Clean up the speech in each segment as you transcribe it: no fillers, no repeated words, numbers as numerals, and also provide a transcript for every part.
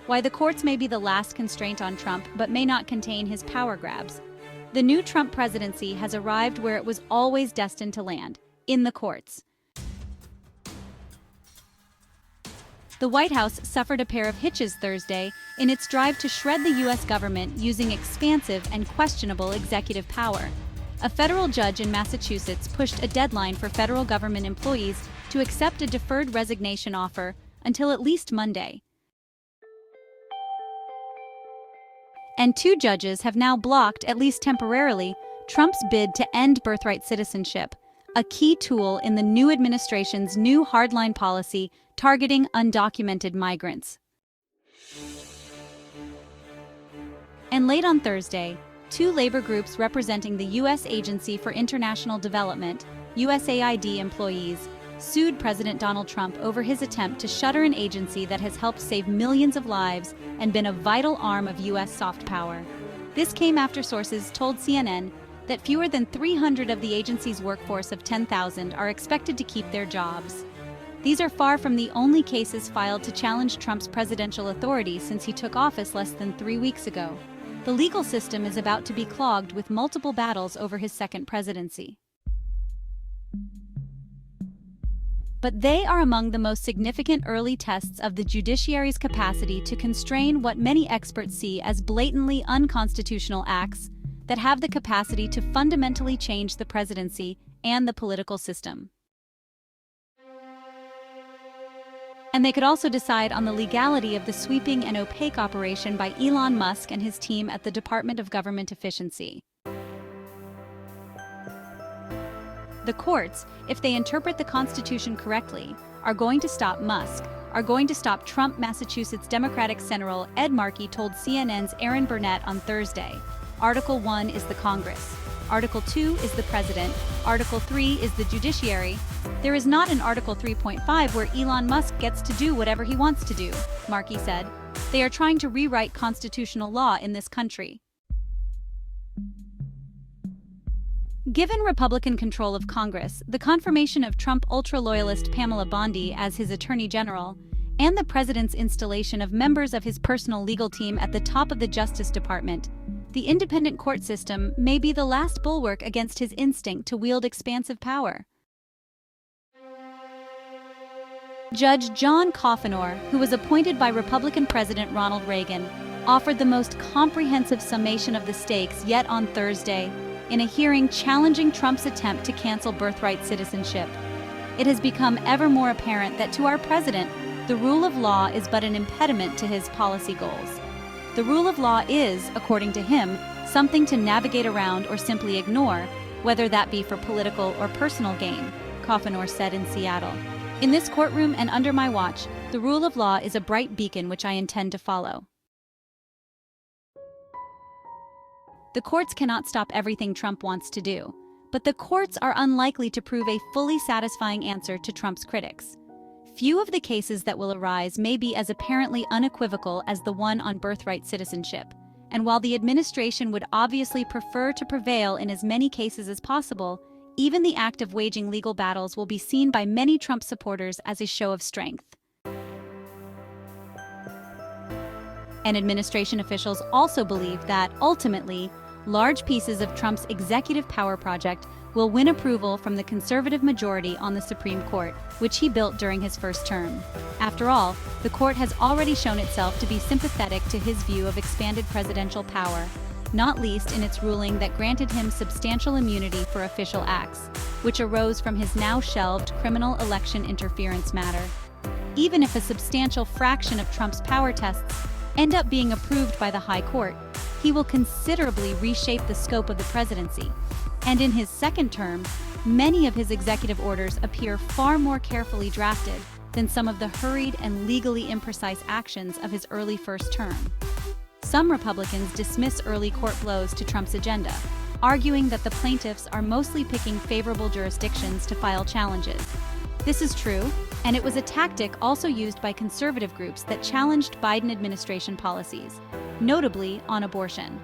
why the courts may be the last constraint on Trump but may not contain his power grabs. The new Trump presidency has arrived where it was always destined to land, in the courts. The White House suffered a pair of hitches Thursday in its drive to shred the U.S. government using expansive and questionable executive power. A federal judge in Massachusetts pushed a deadline for federal government employees to accept a deferred resignation offer until at least Monday. And two judges have now blocked, at least temporarily, Trump's bid to end birthright citizenship, a key tool in the new administration's new hardline policy targeting undocumented migrants. And late on Thursday, two labor groups representing the U.S. Agency for International Development, USAID employees, sued President Donald Trump over his attempt to shutter an agency that has helped save millions of lives and been a vital arm of U.S. soft power. This came after sources told CNN that fewer than 300 of the agency's workforce of 10,000 are expected to keep their jobs. These are far from the only cases filed to challenge Trump's presidential authority since he took office less than 3 weeks ago. The legal system is about to be clogged with multiple battles over his second presidency. But they are among the most significant early tests of the judiciary's capacity to constrain what many experts see as blatantly unconstitutional acts that have the capacity to fundamentally change the presidency and the political system. And they could also decide on the legality of the sweeping and opaque operation by Elon Musk and his team at the Department of Government Efficiency. The courts, if they interpret the Constitution correctly, are going to stop Musk, are going to stop Trump. Massachusetts Democratic Senator Ed Markey told CNN's Aaron Burnett on Thursday. Article 1 is the Congress. Article 2 is the President. Article 3 is the Judiciary. There is not an Article 3.5 where Elon Musk gets to do whatever he wants to do, Markey said. They are trying to rewrite constitutional law in this country. Given Republican control of Congress, the confirmation of Trump ultra-loyalist Pamela Bondi as his Attorney General, and the President's installation of members of his personal legal team at the top of the Justice Department, the independent court system may be the last bulwark against his instinct to wield expansive power. Judge John Coffenor, who was appointed by Republican President Ronald Reagan, offered the most comprehensive summation of the stakes yet on Thursday in a hearing challenging Trump's attempt to cancel birthright citizenship. It has become ever more apparent that to our president, the rule of law is but an impediment to his policy goals. The rule of law is, according to him, something to navigate around or simply ignore, whether that be for political or personal gain, Coffenor said in Seattle. In this courtroom and under my watch, the rule of law is a bright beacon which I intend to follow. The courts cannot stop everything Trump wants to do, but the courts are unlikely to prove a fully satisfying answer to Trump's critics. Few of the cases that will arise may be as apparently unequivocal as the one on birthright citizenship, and while the administration would obviously prefer to prevail in as many cases as possible, even the act of waging legal battles will be seen by many Trump supporters as a show of strength. And administration officials also believe that, ultimately, large pieces of Trump's executive power project will win approval from the conservative majority on the Supreme Court, which he built during his first term. After all, the court has already shown itself to be sympathetic to his view of expanded presidential power, not least in its ruling that granted him substantial immunity for official acts, which arose from his now shelved criminal election interference matter. Even if a substantial fraction of Trump's power tests end up being approved by the High Court, he will considerably reshape the scope of the presidency. And in his second term, many of his executive orders appear far more carefully drafted than some of the hurried and legally imprecise actions of his early first term. Some Republicans dismiss early court blows to Trump's agenda, arguing that the plaintiffs are mostly picking favorable jurisdictions to file challenges. This is true, and it was a tactic also used by conservative groups that challenged Biden administration policies, notably on abortion.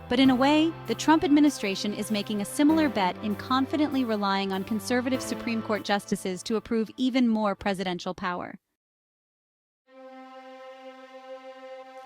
But in a way, the Trump administration is making a similar bet in confidently relying on conservative Supreme Court justices to approve even more presidential power.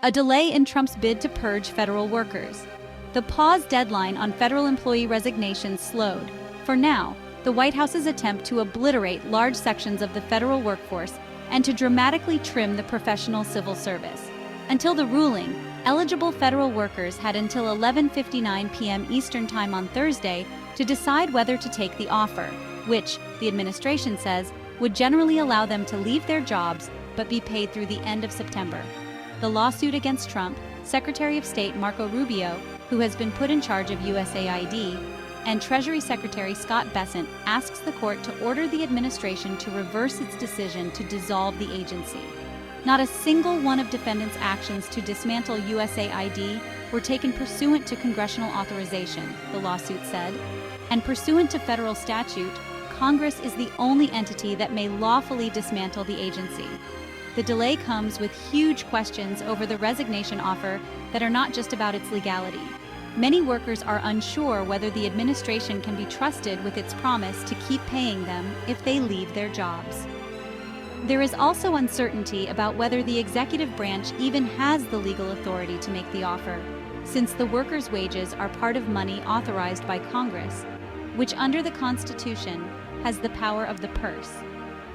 a delay in Trump's bid to purge federal workers. The pause deadline on federal employee resignations slowed, for now, the White House's attempt to obliterate large sections of the federal workforce and to dramatically trim the professional civil service. Until the ruling, eligible federal workers had until 11:59 p.m. Eastern Time on Thursday to decide whether to take the offer, which, the administration says, would generally allow them to leave their jobs but be paid through the end of September. The lawsuit against Trump, Secretary of State Marco Rubio, who has been put in charge of USAID, and Treasury Secretary Scott Bessent asks the court to order the administration to reverse its decision to dissolve the agency. Not a single one of defendants' actions to dismantle USAID were taken pursuant to congressional authorization, the lawsuit said, and pursuant to federal statute, Congress is the only entity that may lawfully dismantle the agency. The delay comes with huge questions over the resignation offer that are not just about its legality. Many workers are unsure whether the administration can be trusted with its promise to keep paying them if they leave their jobs. There is also uncertainty about whether the executive branch even has the legal authority to make the offer, since the workers' wages are part of money authorized by Congress, which under the Constitution has the power of the purse.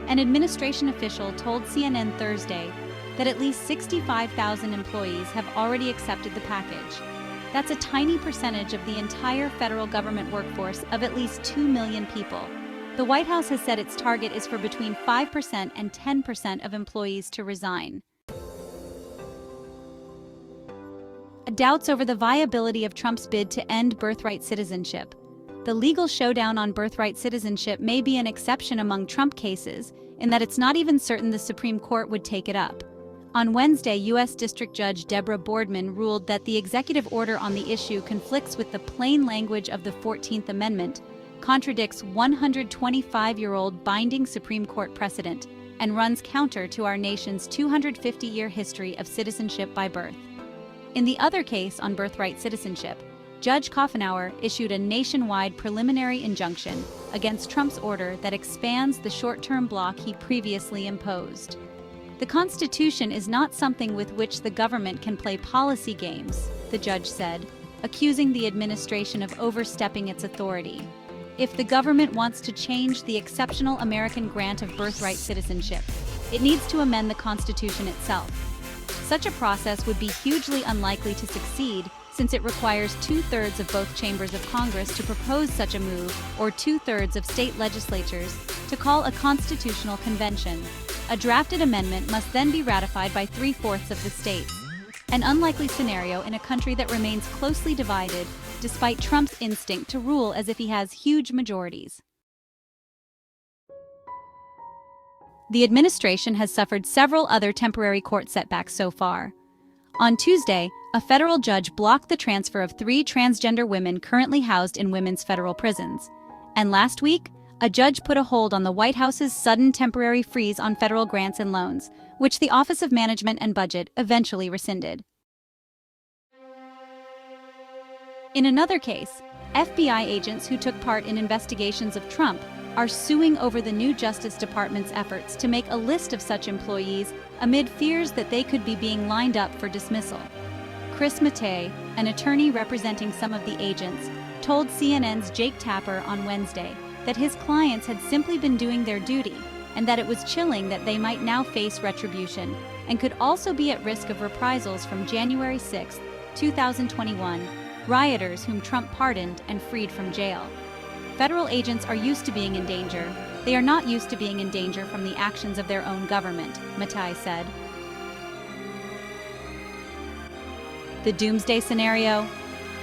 An administration official told CNN Thursday that at least 65,000 employees have already accepted the package. That's a tiny percentage of the entire federal government workforce of at least 2 million people. The White House has said its target is for between 5% and 10% of employees to resign. Doubts over the viability of Trump's bid to end birthright citizenship. The legal showdown on birthright citizenship may be an exception among Trump cases, in that it's not even certain the Supreme Court would take it up. On Wednesday, U.S. District Judge Deborah Boardman ruled that the executive order on the issue conflicts with the plain language of the 14th Amendment, contradicts 125-year-old binding Supreme Court precedent, and runs counter to our nation's 250-year history of citizenship by birth. In the other case on birthright citizenship, Judge Coffenauer issued a nationwide preliminary injunction against Trump's order that expands the short-term block he previously imposed. The Constitution is not something with which the government can play policy games, the judge said, accusing the administration of overstepping its authority. If the government wants to change the exceptional American grant of birthright citizenship, it needs to amend the Constitution itself. Such a process would be hugely unlikely to succeed, since it requires 2/3 of both chambers of Congress to propose such a move, or 2/3 of state legislatures to call a constitutional convention. A drafted amendment must then be ratified by 3/4 of the states. An unlikely scenario in a country that remains closely divided, despite Trump's instinct to rule as if he has huge majorities. The administration has suffered several other temporary court setbacks so far. On Tuesday, a federal judge blocked the transfer of 3 transgender women currently housed in women's federal prisons. And last week, a judge put a hold on the White House's sudden temporary freeze on federal grants and loans, which the Office of Management and Budget eventually rescinded. In another case, FBI agents who took part in investigations of Trump are suing over the new Justice Department's efforts to make a list of such employees amid fears that they could be being lined up for dismissal. Chris Matei, an attorney representing some of the agents, told CNN's Jake Tapper on Wednesday that his clients had simply been doing their duty and that it was chilling that they might now face retribution and could also be at risk of reprisals from January 6, 2021, rioters whom Trump pardoned and freed from jail. Federal agents are used to being in danger. They are not used to being in danger from the actions of their own government, Matei said. The doomsday scenario?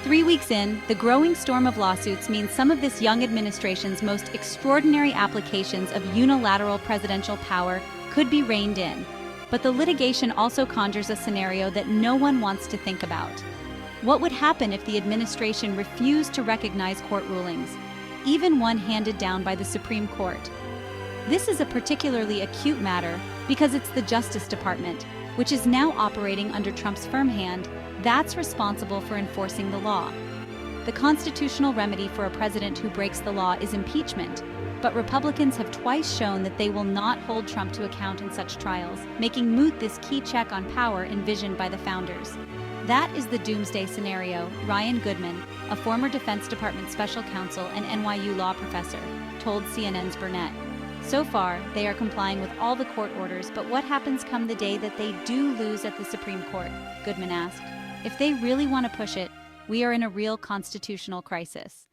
3 weeks in, the growing storm of lawsuits means some of this young administration's most extraordinary applications of unilateral presidential power could be reined in. But the litigation also conjures a scenario that no one wants to think about. What would happen if the administration refused to recognize court rulings, even one handed down by the Supreme Court? This is a particularly acute matter because it's the Justice Department, which is now operating under Trump's firm hand, that's responsible for enforcing the law. The constitutional remedy for a president who breaks the law is impeachment, but Republicans have twice shown that they will not hold Trump to account in such trials, making moot this key check on power envisioned by the founders. That is the doomsday scenario, Ryan Goodman, a former Defense Department special counsel and NYU law professor, told CNN's Burnett. So far, they are complying with all the court orders, but what happens come the day that they do lose at the Supreme Court? Goodman asked. If they really want to push it, we are in a real constitutional crisis.